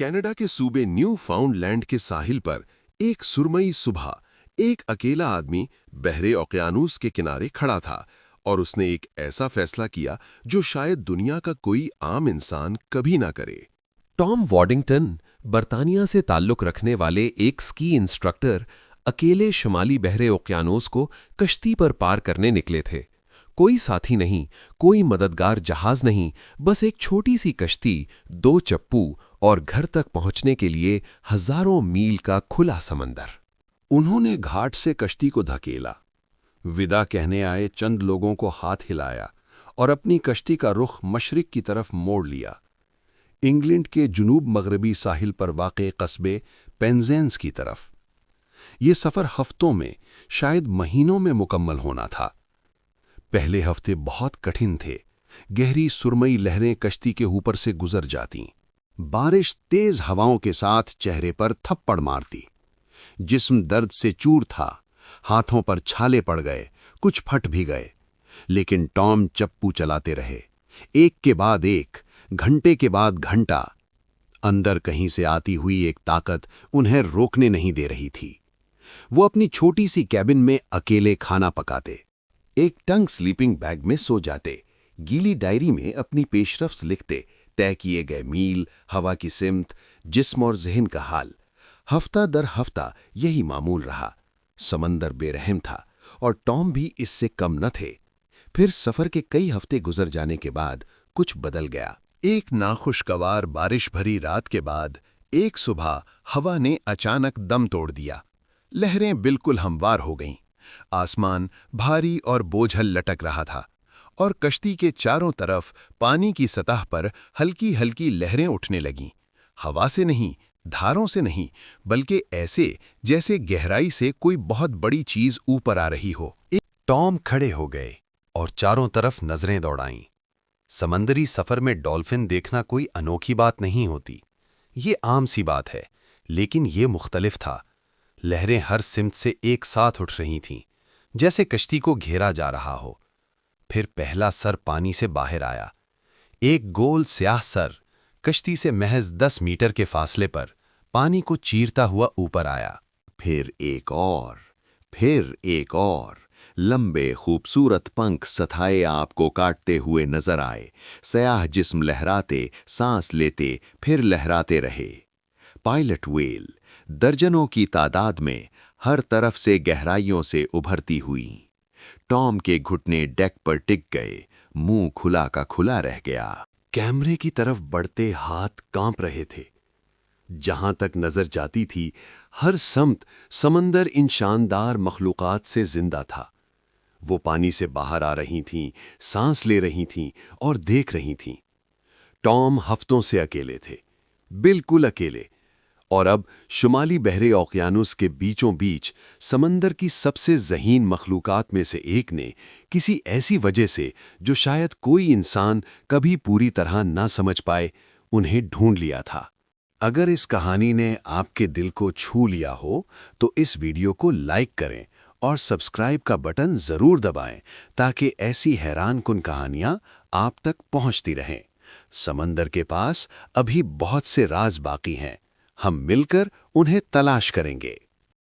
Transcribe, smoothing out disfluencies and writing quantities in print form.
Canada के सूबे new फाउंडलैंड के साहिल पर एक सुरमई सुबह एक अकेला आदमी बहरे ओकियानूस के किनारे खड़ा था और उसने एक ऐसा फैसला किया जो शायद दुनिया का कोई आम इंसान कभी ना करे। टॉम वॉडिंगटन बर्तानिया से ताल्लुक रखने वाले एक स्की इंस्ट्रक्टर अकेले शुमाली बहरे ओकियानूस को कश्ती पर पार करने निकले थे। कोई साथी नहीं, कोई मददगार जहाज नहीं, बस एक छोटी सी कश्ती, 2 चप्पू और घर तक पहुंचने के लिए हजारों मील का खुला समंदर। उन्होंने घाट से कश्ती को धकेला, विदा कहने आए चंद लोगों को हाथ हिलाया और अपनी कश्ती का रुख मशरिक की तरफ मोड़ लिया, इंग्लैंड के जुनूब मगरबी साहिल पर वाक़े कस्बे पेंजेंस की तरफ। ये सफ़र हफ्तों में, शायद महीनों में मुकम्मल होना था। पहले हफ्ते बहुत कठिन थे। गहरी सुरमई लहरें कश्ती के ऊपर से गुजर जातीं। बारिश तेज हवाओं के साथ चेहरे पर थप्पड़ मारती। जिस्म दर्द से चूर था, हाथों पर छाले पड़ गए, कुछ फट भी गए, लेकिन टॉम चप्पू चलाते रहे, एक के बाद एक, घंटे के बाद घंटा। अंदर कहीं से आती हुई एक ताकत उन्हें रोकने नहीं दे रही थी। वो अपनी छोटी सी कैबिन में अकेले खाना पकाते, एक टंग स्लीपिंग बैग में सो जाते, गीली डायरी में अपनी पेशरफ्त लिखते, तय किए गए मील, हवा की सिमत, जिस्म और ज़हन का हाल। हफ्ता दर हफ्ता यही मामूल रहा। समंदर बेरहम था और टॉम भी इससे कम न थे। फिर सफ़र के कई हफ्ते गुजर जाने के बाद कुछ बदल गया। एक नाखुशगवार बारिश भरी रात के बाद एक सुबह हवा ने अचानक दम तोड़ दिया। लहरें बिल्कुल हमवार हो गईं। आसमान भारी और बोझल लटक रहा था और कश्ती के चारों तरफ पानी की सतह पर हल्की हल्की लहरें उठने लगीं। हवा से नहीं, धारों से नहीं, बल्कि ऐसे जैसे गहराई से कोई बहुत बड़ी चीज ऊपर आ रही हो। टॉम खड़े हो गए और चारों तरफ नजरें दौड़ाईं। समंदरी सफर में डॉल्फिन देखना कोई अनोखी बात नहीं होती, ये आम सी बात है, लेकिन ये मुख्तलिफ था। लहरें हर सिमत से एक साथ उठ रही थीं, जैसे कश्ती को घेरा जा रहा हो। फिर पहला सर पानी से बाहर आया, एक गोल स्याह सर कश्ती से महज 10 मीटर के फासले पर पानी को चीरता हुआ ऊपर आया। फिर एक और, फिर एक और। लंबे खूबसूरत पंख सथाए आपको काटते हुए नजर आए। स्याह जिस्म लहराते, सांस लेते, फिर लहराते रहे। पायलट व्हेल दर्जनों की तादाद में हर तरफ से गहराइयों से उभरती हुई। टॉम के घुटने डेक पर टिक गए, मुंह खुला का खुला रह गया। कैमरे की तरफ बढ़ते हाथ कांप रहे थे। जहां तक नजर जाती थी, हर समत समंदर इन शानदार मखलूकात से जिंदा था। वो पानी से बाहर आ रही थीं, सांस ले रही थीं और देख रही थीं। टॉम हफ्तों से अकेले थे, बिल्कुल अकेले, और अब शुमाली बहरे ओकियानूस के बीचों बीच समंदर की सबसे ज़हीन मखलूकात में से एक ने किसी ऐसी वजह से जो शायद कोई इंसान कभी पूरी तरह ना समझ पाए, उन्हें ढूंढ लिया था। अगर इस कहानी ने आपके दिल को छू लिया हो तो इस वीडियो को लाइक करें और सब्सक्राइब का बटन ज़रूर दबाएं ताकि ऐसी हैरानकुन कहानियां आप तक पहुंचती रहें। समंदर के पास अभी बहुत से राज बाकी हैं, हम मिलकर उन्हें तलाश करेंगे।